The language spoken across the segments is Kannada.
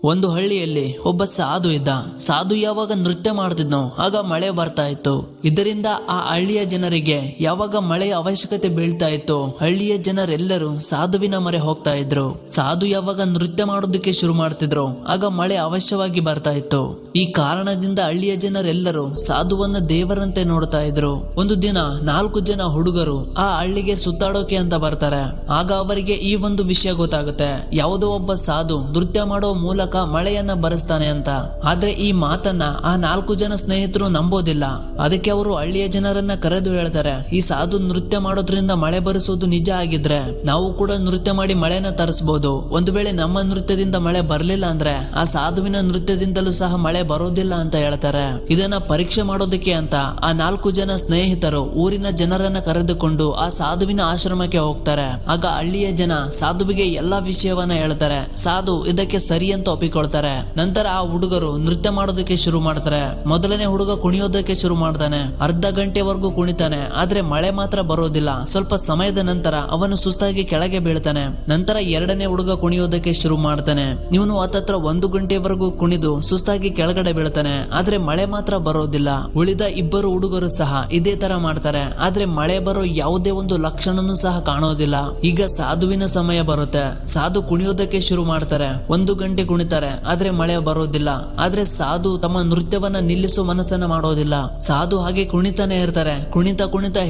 ಒಂದು ಹಳ್ಳಿಯಲ್ಲಿ ಒಬ್ಬ ಸಾಧು ಇದ್ದ. ಸಾಧು ಯಾವಾಗ ನೃತ್ಯ ಮಾಡ್ತಿದ್ನೋ ಆಗ ಮಳೆ ಬರ್ತಾ ಇತ್ತು. ಇದರಿಂದ ಆ ಹಳ್ಳಿಯ ಜನರಿಗೆ ಯಾವಾಗ ಮಳೆಯ ಅವಶ್ಯಕತೆ ಬೀಳ್ತಾ ಇತ್ತು, ಹಳ್ಳಿಯ ಜನರೆಲ್ಲರೂ ಸಾಧುವಿನ ಮೊರೆ ಹೋಗ್ತಾ ಇದ್ರು. ಸಾಧು ಯಾವಾಗ ನೃತ್ಯ ಮಾಡೋದಕ್ಕೆ ಶುರು ಮಾಡ್ತಿದ್ರು ಆಗ ಮಳೆ ಅವಶ್ಯವಾಗಿ ಬರ್ತಾ ಇತ್ತು. ಈ ಕಾರಣದಿಂದ ಹಳ್ಳಿಯ ಜನರೆಲ್ಲರೂ ಸಾಧುವನ್ನ ದೇವರಂತೆ ನೋಡ್ತಾ ಇದ್ರು. ಒಂದು ದಿನ 4 ಜನ ಹುಡುಗರು ಆ ಹಳ್ಳಿಗೆ ಸುತ್ತಾಡೋಕೆ ಅಂತ ಬರ್ತಾರೆ. ಆಗ ಅವರಿಗೆ ಈ ಒಂದು ವಿಷಯ ಗೊತ್ತಾಗುತ್ತೆ, ಯಾವುದೋ ಒಬ್ಬ ಸಾಧು ನೃತ್ಯ ಮಾಡೋ ಮೂಲಕ ಮಳೆಯನ್ನ ಬರೆಸ್ತಾನೆ ಅಂತ. ಆದ್ರೆ ಈ ಮಾತನ್ನ ಆ 4 ಜನ ಸ್ನೇಹಿತರು ನಂಬೋದಿಲ್ಲ. ಅದಕ್ಕೆ ಅವರು ಹಳ್ಳಿಯ ಜನರನ್ನ ಕರೆದು ಹೇಳ್ತಾರೆ, ಈ ಸಾಧು ನೃತ್ಯ ಮಾಡೋದ್ರಿಂದ ಮಳೆ ಬರೆಸೋದು ನಿಜ ಆಗಿದ್ರೆ ನಾವು ಕೂಡ ನೃತ್ಯ ಮಾಡಿ ಮಳೆನ ತರಿಸಬಹುದು. ಒಂದು ವೇಳೆ ನಮ್ಮ ನೃತ್ಯದಿಂದ ಮಳೆ ಬರ್ಲಿಲ್ಲ ಅಂದ್ರೆ ಆ ಸಾಧುವಿನ ನೃತ್ಯದಿಂದಲೂ ಸಹ ಮಳೆ ಬರೋದಿಲ್ಲ ಅಂತ ಹೇಳ್ತಾರೆ. ಇದನ್ನ ಪರೀಕ್ಷೆ ಮಾಡೋದಕ್ಕೆ ಅಂತ ಆ 4 ಜನ ಸ್ನೇಹಿತರು ಊರಿನ ಜನರನ್ನ ಕರೆದುಕೊಂಡು ಆ ಸಾಧುವಿನ ಆಶ್ರಮಕ್ಕೆ ಹೋಗ್ತಾರೆ. ಆಗ ಹಳ್ಳಿಯ ಜನ ಸಾಧುವಿಗೆ ಎಲ್ಲಾ ವಿಷಯವನ್ನ ಹೇಳ್ತಾರೆ. ಸಾಧು ಇದಕ್ಕೆ ಸರಿ ಅಂತ ಒಪ್ಪಿಕೊಳ್ತಾರೆ. ನಂತರ ಆ ಹುಡುಗರು ನೃತ್ಯ ಮಾಡೋದಕ್ಕೆ ಶುರು ಮಾಡ್ತಾರೆ. ಮೊದಲನೇ ಹುಡುಗ ಕುಣಿಯೋದಕ್ಕೆ ಶುರು ಮಾಡ್ತಾನೆ. ಅರ್ಧ ಗಂಟೆವರೆಗೂ ಕುಣಿತಾನೆ. ಆದ್ರೆ ಮಳೆ ಮಾತ್ರ ಬರೋದಿಲ್ಲ. ಸ್ವಲ್ಪ ಸಮಯದ ನಂತರ ಅವನು ಸುಸ್ತಾಗಿ ಕೆಳಗೆ ಬೀಳ್ತಾನೆ. ನಂತರ ಎರಡನೇ ಹುಡುಗ ಕುಣಿಯೋದಕ್ಕೆ ಶುರು ಮಾಡ್ತಾನೆ. ಇವನು ಹತ್ತತ್ರ 1 ಗಂಟೆವರೆಗೂ ಕುಣಿದು ಸುಸ್ತಾಗಿ ಕೆಳಗಡೆ ಬೀಳ್ತಾನೆ. ಆದ್ರೆ ಮಳೆ ಮಾತ್ರ ಬರೋದಿಲ್ಲ. ಉಳಿದ ಇಬ್ಬರು ಹುಡುಗರು ಸಹ ಇದೇ ತರ ಮಾಡ್ತಾರೆ. ಆದ್ರೆ ಮಳೆ ಬರೋ ಯಾವುದೇ ಒಂದು ಲಕ್ಷಣನೂ ಸಹ ಕಾಣೋದಿಲ್ಲ. ಈಗ ಸಾಧುವಿನ ಸಮಯ ಬರುತ್ತೆ. ಸಾಧು ಕುಣಿಯೋದಕ್ಕೆ ಶುರು ಮಾಡ್ತಾರೆ. 1 ಗಂಟೆ ಕುಣಿತಾರೆ, ಆದ್ರೆ ಮಳೆ ಬರೋದಿಲ್ಲ. ಆದ್ರೆ ಸಾಧು ತಮ್ಮ ನೃತ್ಯವನ್ನ ನಿಲ್ಲಿಸೋ ಮನಸ್ಸನ್ನ ಮಾಡೋದಿಲ್ಲ. ಸಾಧು ಹಾಗೆ ಕುಣಿತಾನೆ ಇರ್ತಾರೆ. ಕುಣಿತ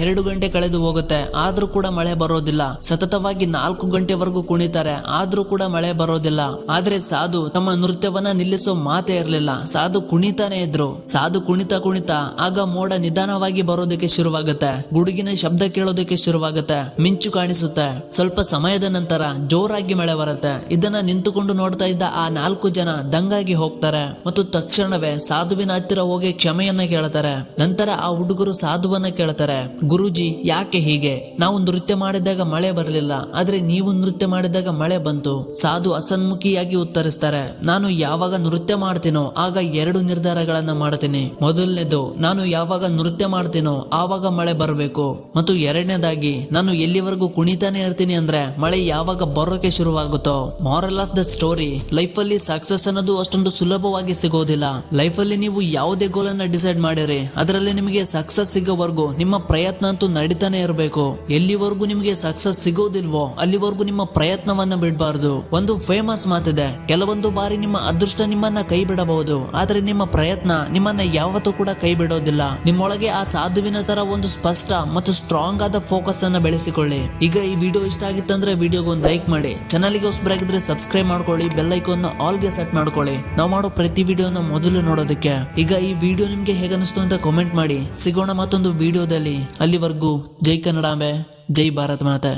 2 ಗಂಟೆ ಕಳೆದು ಹೋಗುತ್ತೆ, ಆದ್ರೂ ಕೂಡ ಮಳೆ ಬರೋದಿಲ್ಲ. ಸತತವಾಗಿ 4 ಗಂಟೆವರೆಗೂ ಕುಣಿತಾರೆ, ಆದ್ರೂ ಕೂಡ ಮಳೆ ಬರೋದಿಲ್ಲ. ಆದ್ರೆ ಸಾಧು ತಮ್ಮ ನೃತ್ಯವನ್ನ ನಿಲ್ಲಿಸೋ ಮಾತೇ ಇರ್ಲಿಲ್ಲ. ಸಾಧು ಕುಣಿತಾನೆ ಇದ್ರು. ಸಾಧು ಕುಣಿತಾ ಆಗ ಮೋಡ ನಿಧಾನವಾಗಿ ಬರೋದಕ್ಕೆ ಶುರುವಾಗುತ್ತೆ. ಗುಡುಗಿನ ಶಬ್ದ ಕೇಳೋದಕ್ಕೆ ಶುರುವಾಗುತ್ತೆ. ಮಿಂಚು ಕಾಣಿಸುತ್ತೆ. ಸ್ವಲ್ಪ ಸಮಯದ ನಂತರ ಜೋರಾಗಿ ಮಳೆ ಬರುತ್ತೆ. ಇದನ್ನ ನಿಂತುಕೊಂಡು ನೋಡ್ತಾ ಇದ್ದ ಆ 4 ಜನ ದಂಗಾಗಿ ಹೋಗ್ತಾರೆ ಮತ್ತು ತಕ್ಷಣವೇ ಸಾಧುವಿನ ಹತ್ತಿರ ಹೋಗಿ ಕ್ಷಮೆಯನ್ನ ಕೇಳ್ತಾರೆ. ನಂತರ ಆ ಹುಡುಗರು ಸಾಧುವನ್ನ ಕೇಳ್ತಾರೆ, ಗುರೂಜಿ ಯಾಕೆ ಹೀಗೆ? ನಾವು ನೃತ್ಯ ಮಾಡಿದಾಗ ಮಳೆ ಬರಲಿಲ್ಲ, ಆದ್ರೆ ನೀವು ನೃತ್ಯ ಮಾಡಿದಾಗ ಮಳೆ ಬಂತು. ಸಾಧು ಅಸನ್ಮುಖಿಯಾಗಿ ಉತ್ತರಿಸ್ತಾರೆ, ನಾನು ಯಾವಾಗ ನೃತ್ಯ ಮಾಡ್ತೀನೋ ಆಗ 2 ನಿರ್ಧಾರಗಳನ್ನ ಮಾಡ್ತೀನಿ. ಮೊದಲನೇದು, ನಾನು ಯಾವಾಗ ನೃತ್ಯ ಮಾಡ್ತೀನೋ ಆವಾಗ ಮಳೆ ಬರಬೇಕು. ಮತ್ತು ಎರಡನೇದಾಗಿ, ನಾನು ಎಲ್ಲಿವರೆಗೂ ಕುಣಿತಾನೆ ಇರ್ತೀನಿ ಅಂದ್ರೆ ಮಳೆ ಯಾವಾಗ ಬರೋಕೆ ಶುರುವಾಗುತ್ತೋ. Moral of the story, life ಅಲ್ಲಿ ಸಕ್ಸಸ್ ಅನ್ನೋದು ಅಷ್ಟೊಂದು ಸುಲಭವಾಗಿ ಸಿಗೋದಿಲ್ಲ. ಲೈಫ್ ಅಲ್ಲಿ ನೀವು ಯಾವುದೇ ಗೋಲ್ ಅನ್ನ ಡಿಸೈಡ್ ಮಾಡಿರಿ, ಅದರಲ್ಲಿ ನಿಮಗೆ ಸಕ್ಸಸ್ ಸಿಗೋವರೆಗೂ ನಿಮ್ಮ ಪ್ರಯತ್ನ ಅಂತೂ ನಡೀತಾನೆ ಇರಬೇಕು. ಎಲ್ಲಿವರೆಗೂ ನಿಮಗೆ ಸಕ್ಸಸ್ ಸಿಗೋದಿಲ್ವೋ ಅಲ್ಲಿವರೆಗೂ ನಿಮ್ಮ ಪ್ರಯತ್ನವನ್ನ ಬಿಡಬಾರ್ದು. ಒಂದು ಫೇಮಸ್ ಮಾತಿದೆ, ಕೆಲವೊಂದು ಬಾರಿ ನಿಮ್ಮ ಅದೃಷ್ಟ ನಿಮ್ಮನ್ನ ಕೈ ಬಿಡಬಹುದು, ಆದ್ರೆ ನಿಮ್ಮ ಪ್ರಯತ್ನ ನಿಮ್ಮನ್ನ ಯಾವತ್ತೂ ಕೂಡ ಕೈ ಬಿಡೋದಿಲ್ಲ. ನಿಮ್ಮೊಳಗೆ ಆ ಸಾಧುವಿನ ತರ ಒಂದು ಸ್ಪಷ್ಟ ಮತ್ತು ಸ್ಟ್ರಾಂಗ್ ಆದ ಫೋಕಸ್ ಅನ್ನ ಬೆಳೆಸಿಕೊಳ್ಳಿ. ಈಗ ಈ ವಿಡಿಯೋ ಇಷ್ಟ ಆಗಿತ್ತಂದ್ರೆ ವಿಡಿಯೋಗೆ ಒಂದು ಲೈಕ್ ಮಾಡಿ, ಚಾನಲ್ಗೆ ಹೊಸಬರಾಗಿದ್ರೆ ಸಬ್ಸ್ಕ್ರೈಬ್ ಮಾಡ್ಕೊಳ್ಳಿ, ಬೆಲ್ ಐಕಾನ್ ಆಲ್ಗೆ ಸೆಟ್ ಮಾಡ್ಕೊಳ್ಳಿ, ನಾವು ಮಾಡೋ ಪ್ರತಿ ವಿಡಿಯೋನ ಮೊದಲು ನೋಡೋದಕ್ಕೆ. ಈಗ ಈ ವಿಡಿಯೋ ನಿಮ್ಗೆ ಹೇಗನ್ನಿಸ್ತು ಅಂತ ಕಾಮೆಂಟ್ ಮಾಡಿ. ಸಿಗೋಣ ಮತ್ತೊಂದು ವಿಡಿಯೋದಲ್ಲಿ. ಅಲ್ಲಿವರೆಗೂ ಜೈ ಕನ್ನಡಾಂಬೆ, ಜೈ ಭಾರತ್ ಮಾತೆ.